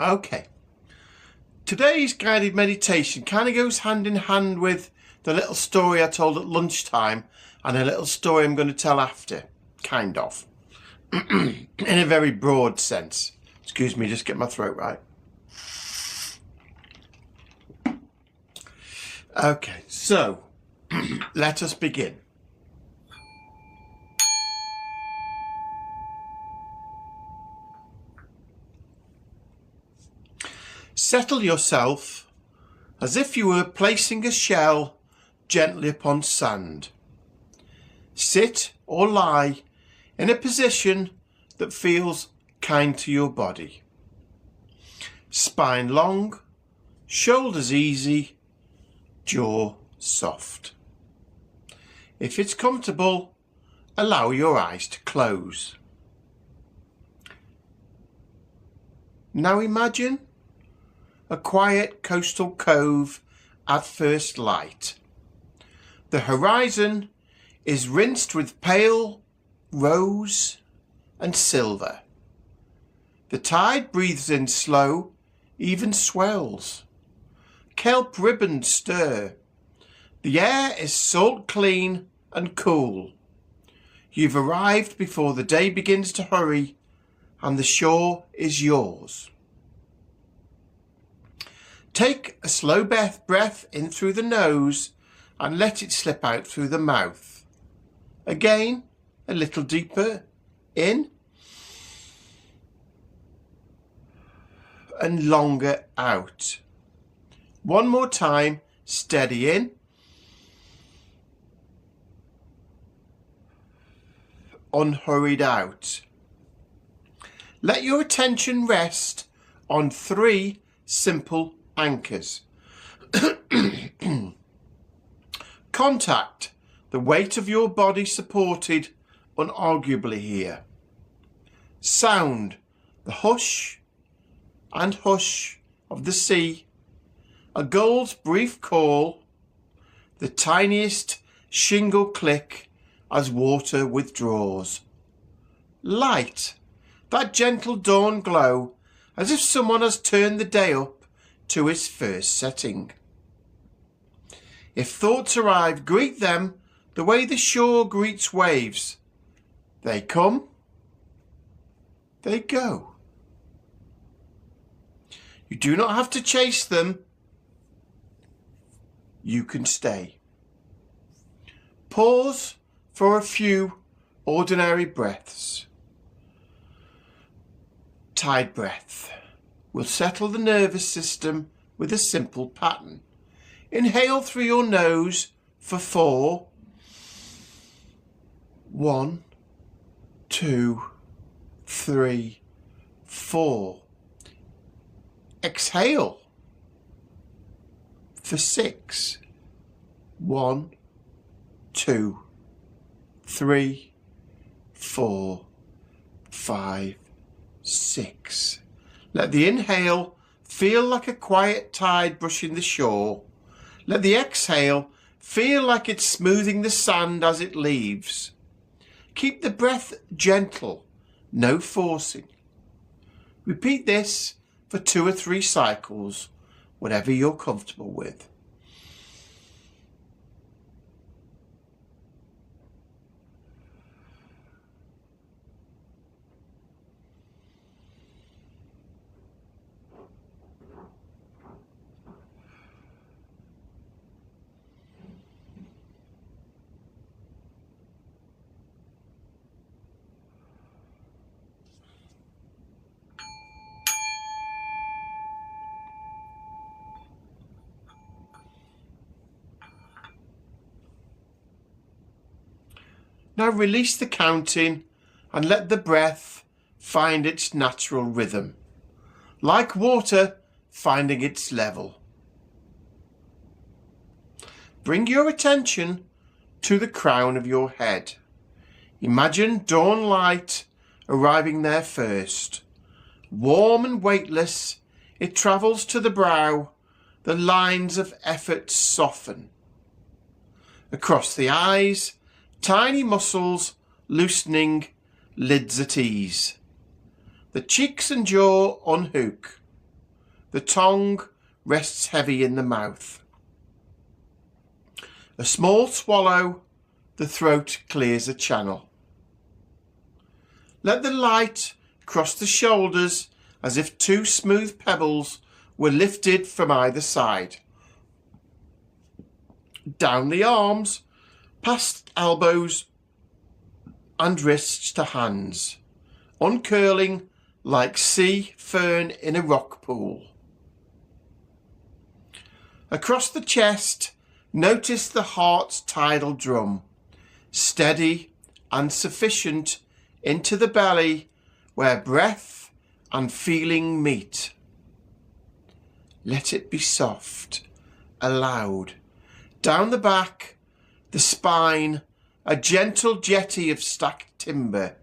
Okay, today's guided meditation kind of goes hand in hand with the little story I told at lunchtime and a little story I'm going to tell after, kind of, in a very broad sense. Excuse me, just get my throat right. Okay, so let us begin. Settle yourself as if you were placing a shell gently upon sand. Sit or lie in a position that feels kind to your body. Spine long, shoulders easy, jaw soft. If it's comfortable, allow your eyes to close. Now imagine a quiet coastal cove at first light. The horizon is rinsed with pale rose and silver. The tide breathes in slow, even swells. Kelp ribbons stir. The air is salt clean and cool. You've arrived before the day begins to hurry, and the shore is yours. Take a slow breath in through the nose and let it slip out through the mouth. Again, a little deeper in and longer out. One more time, steady in, unhurried out. Let your attention rest on 3 simple anchors. Contact, the weight of your body supported unarguably here. Sound, the hush and hush of the sea. A gull's brief call, the tiniest shingle click as water withdraws. Light, that gentle dawn glow, as if someone has turned the day up to its first setting. If thoughts arrive, greet them the way the shore greets waves. They come, they go. You do not have to chase them. You can stay. Pause for a few ordinary breaths. Tide breath will settle the nervous system with a simple pattern. Inhale through your nose for 4. 1, 2, 3, 4. Exhale for 6. 1, 2, 3, 4, 5, 6. Let the inhale feel like a quiet tide brushing the shore. Let the exhale feel like it's smoothing the sand as it leaves. Keep the breath gentle, no forcing. Repeat this for 2 or 3 cycles, whatever you're comfortable with. Now release the counting and let the breath find its natural rhythm, like water finding its level. Bring your attention to the crown of your head. Imagine dawn light arriving there first. Warm and weightless, it travels to the brow. The lines of effort soften. Across the eyes, tiny muscles loosening, lids at ease. The cheeks and jaw unhook. The tongue rests heavy in the mouth. A small swallow, the throat clears a channel. Let the light cross the shoulders as if two smooth pebbles were lifted from either side. Down the arms, past elbows and wrists to hands, uncurling like sea fern in a rock pool. Across the chest, notice the heart's tidal drum, steady and sufficient into the belly where breath and feeling meet. Let it be soft, aloud. Down the back, the spine, a gentle jetty of stacked timber,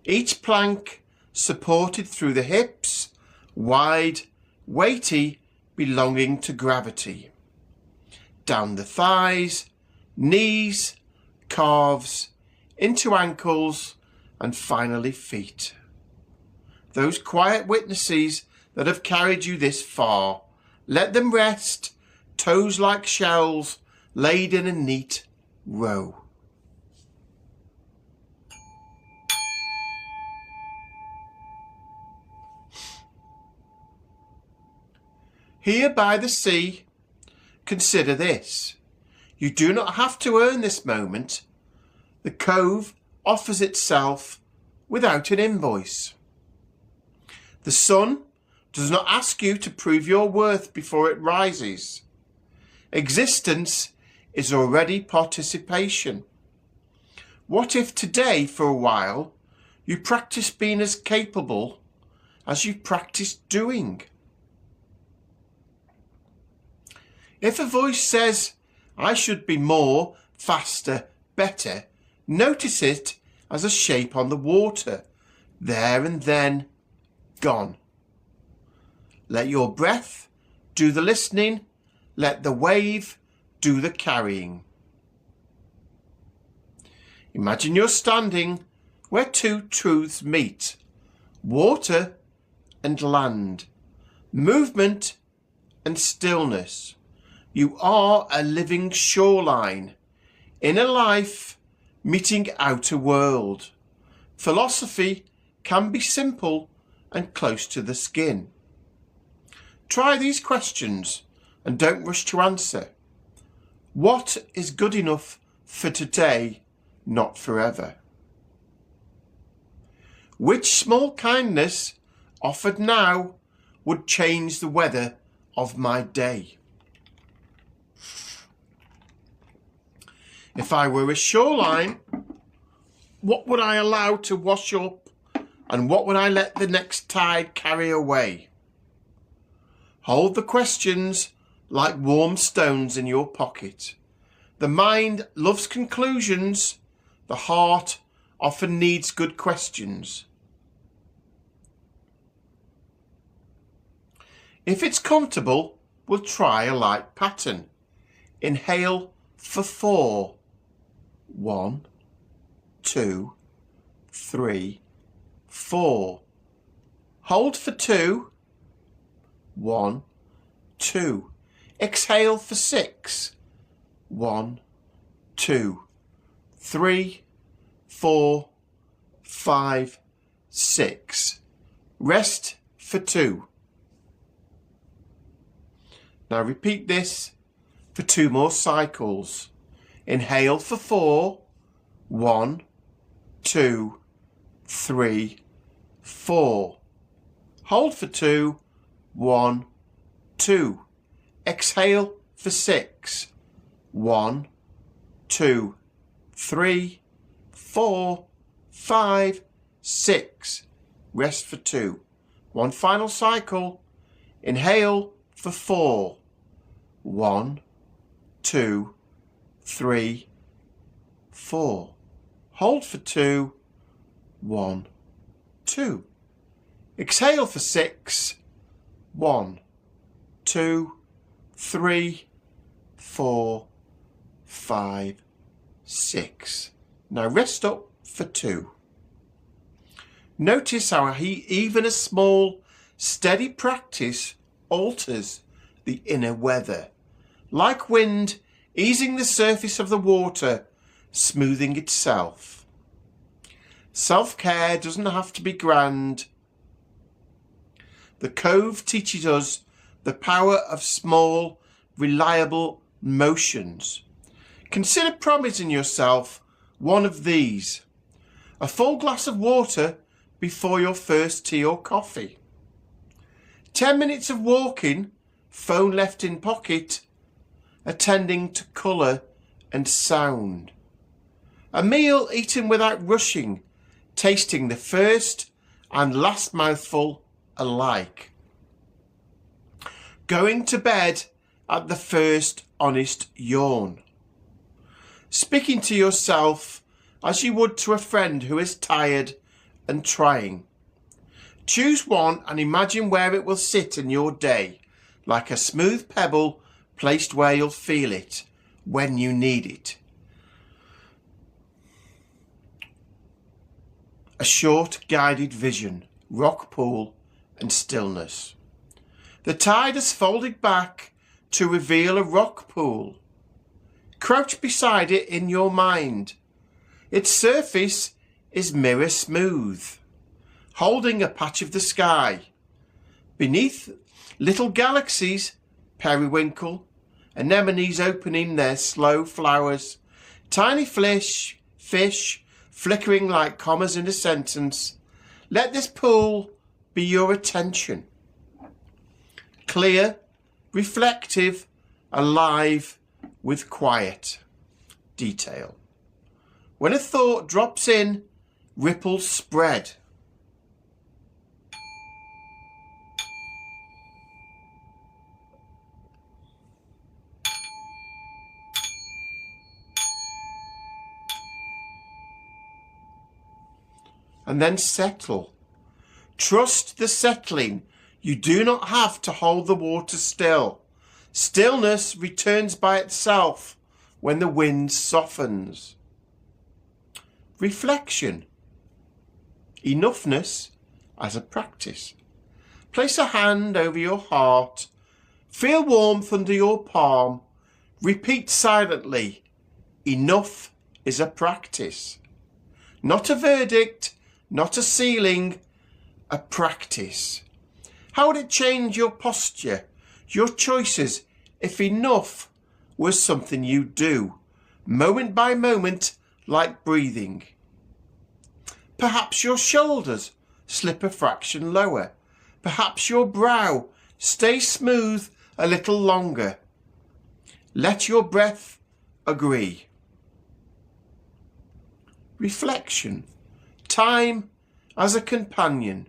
each plank supported through the hips, wide, weighty, belonging to gravity. Down the thighs, knees, calves, into ankles, and finally feet. Those quiet witnesses that have carried you this far, let them rest, toes like shells, laid in a neat row. Here by the sea, consider this. You do not have to earn this moment. The Cove offers itself without an invoice. The sun does not ask you to prove your worth before it rises. Existence is already participation. What if today, for a while, you practice being as capable as you practice doing? If a voice says, I should be more, faster, better, notice it as a shape on the water, there and then, gone. Let your breath do the listening, let the wave do the carrying. Imagine you're standing where two truths meet, water and land, movement and stillness. You are a living shoreline, inner life meeting outer world. Philosophy can be simple and close to the skin. Try these questions and don't rush to answer. What is good enough for today, not forever? Which small kindness offered now would change the weather of my day? If I were a shoreline, what would I allow to wash up and what would I let the next tide carry away? Hold the questions like warm stones in your pocket. The mind loves conclusions. The heart often needs good questions. If it's comfortable, we'll try a light pattern. Inhale for 4. 1, 2, 3, 4. Hold for 2. 1, 2. Exhale for 6. 1, 2, 3, 4, 5, 6. Rest for 2. Now repeat this for 2 more cycles. Inhale for 4. 1, 2, 3, 4. Hold for 2. 1, 2. Exhale for 6. 1, 2, 3, 4, 5, 6. Rest for 2. One final cycle. Inhale for 4. 1, 2, 3, 4. Hold for 2. 1, 2. Exhale for 6. 1, 2, 3, 4, 5, 6. Now rest up for 2. Notice how even a small, steady practice alters the inner weather, like wind easing the surface of the water, smoothing itself. Self-care doesn't have to be grand. The Cove teaches us the power of small, reliable motions. Consider promising yourself one of these: a full glass of water before your first tea or coffee, 10 minutes of walking, phone left in pocket, attending to colour and sound, a meal eaten without rushing, tasting the first and last mouthful alike, going to bed at the first honest yawn, speaking to yourself as you would to a friend who is tired and trying. Choose one and imagine where it will sit in your day, like a smooth pebble placed where you'll feel it when you need it. A short guided vision, rock pool and stillness. The tide has folded back to reveal a rock pool. Crouch beside it in your mind. Its surface is mirror smooth, holding a patch of the sky. Beneath, little galaxies, periwinkle, anemones opening their slow flowers, tiny fish flickering like commas in a sentence. Let this pool be your attention. Clear, reflective, alive with quiet detail. When a thought drops in, ripples spread. And then settle. Trust the settling. You do not have to hold the water still. Stillness returns by itself when the wind softens. Reflection. Enoughness as a practice. Place a hand over your heart. Feel warmth under your palm. Repeat silently. Enough is a practice. Not a verdict, not a ceiling, a practice. How would it change your posture, your choices, if enough was something you do, moment by moment, like breathing? Perhaps your shoulders slip a fraction lower. Perhaps your brow stays smooth a little longer. Let your breath agree. Reflection. Time as a companion.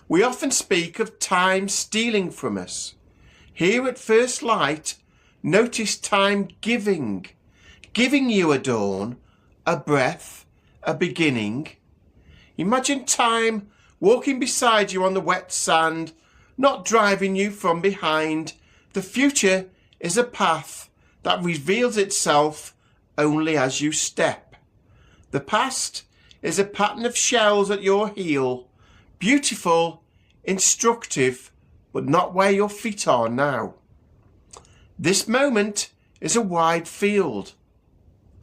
We often speak of time stealing from us. Here at first light, notice time giving you a dawn, a breath, a beginning. Imagine time walking beside you on the wet sand, not driving you from behind. The future is a path that reveals itself only as you step. The past is a pattern of shells at your heel, beautiful, instructive, but not where your feet are now. This moment is a wide field,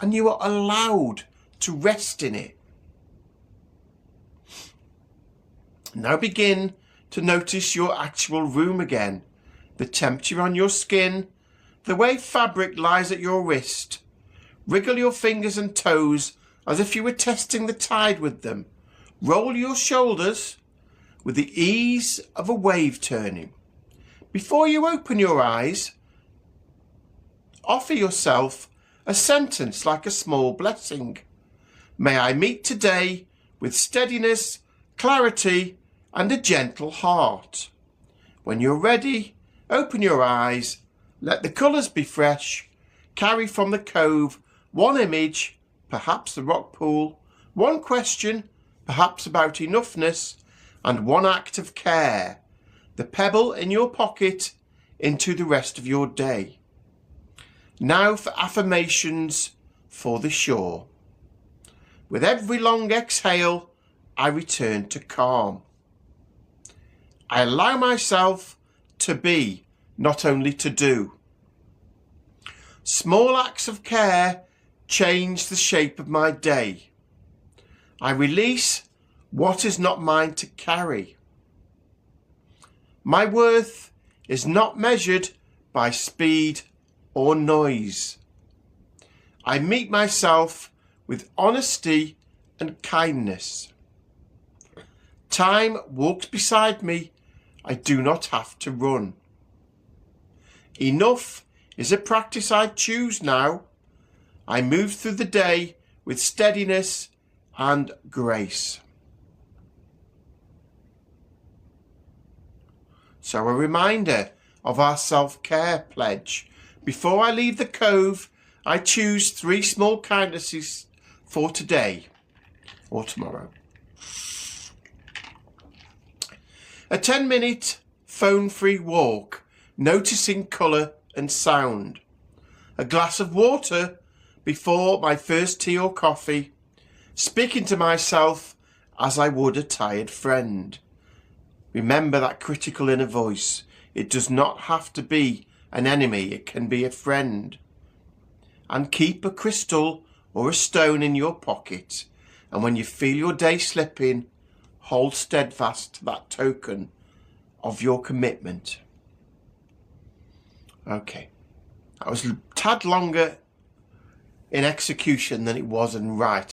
and you are allowed to rest in it. Now begin to notice your actual room again, the temperature on your skin, the way fabric lies at your wrist. Wriggle your fingers and toes as if you were testing the tide with them. Roll your shoulders with the ease of a wave turning. Before you open your eyes, offer yourself a sentence like a small blessing. May I meet today with steadiness, clarity, and a gentle heart. When you're ready, open your eyes, let the colours be fresh, carry from the Cove one image, perhaps the rock pool, one question, perhaps about enoughness, and one act of care, the pebble in your pocket, into the rest of your day. Now for affirmations for the shore. With every long exhale, I return to calm. I allow myself to be, not only to do. Small acts of care change the shape of my day. I release what is not mine to carry. My worth is not measured by speed or noise. I meet myself with honesty and kindness. Time walks beside me. I do not have to run. Enough is a practice I choose now. I move through the day with steadiness and grace. So a reminder of our self-care pledge. Before I leave the Cove, I choose 3 small kindnesses for today or tomorrow. A 10-minute phone-free walk, noticing colour and sound. A glass of water before my first tea or coffee, speaking to myself as I would a tired friend. Remember that critical inner voice. It does not have to be an enemy, it can be a friend. And keep a crystal or a stone in your pocket, and when you feel your day slipping, hold steadfast to that token of your commitment. Okay, that was a tad longer in execution than it was in writing.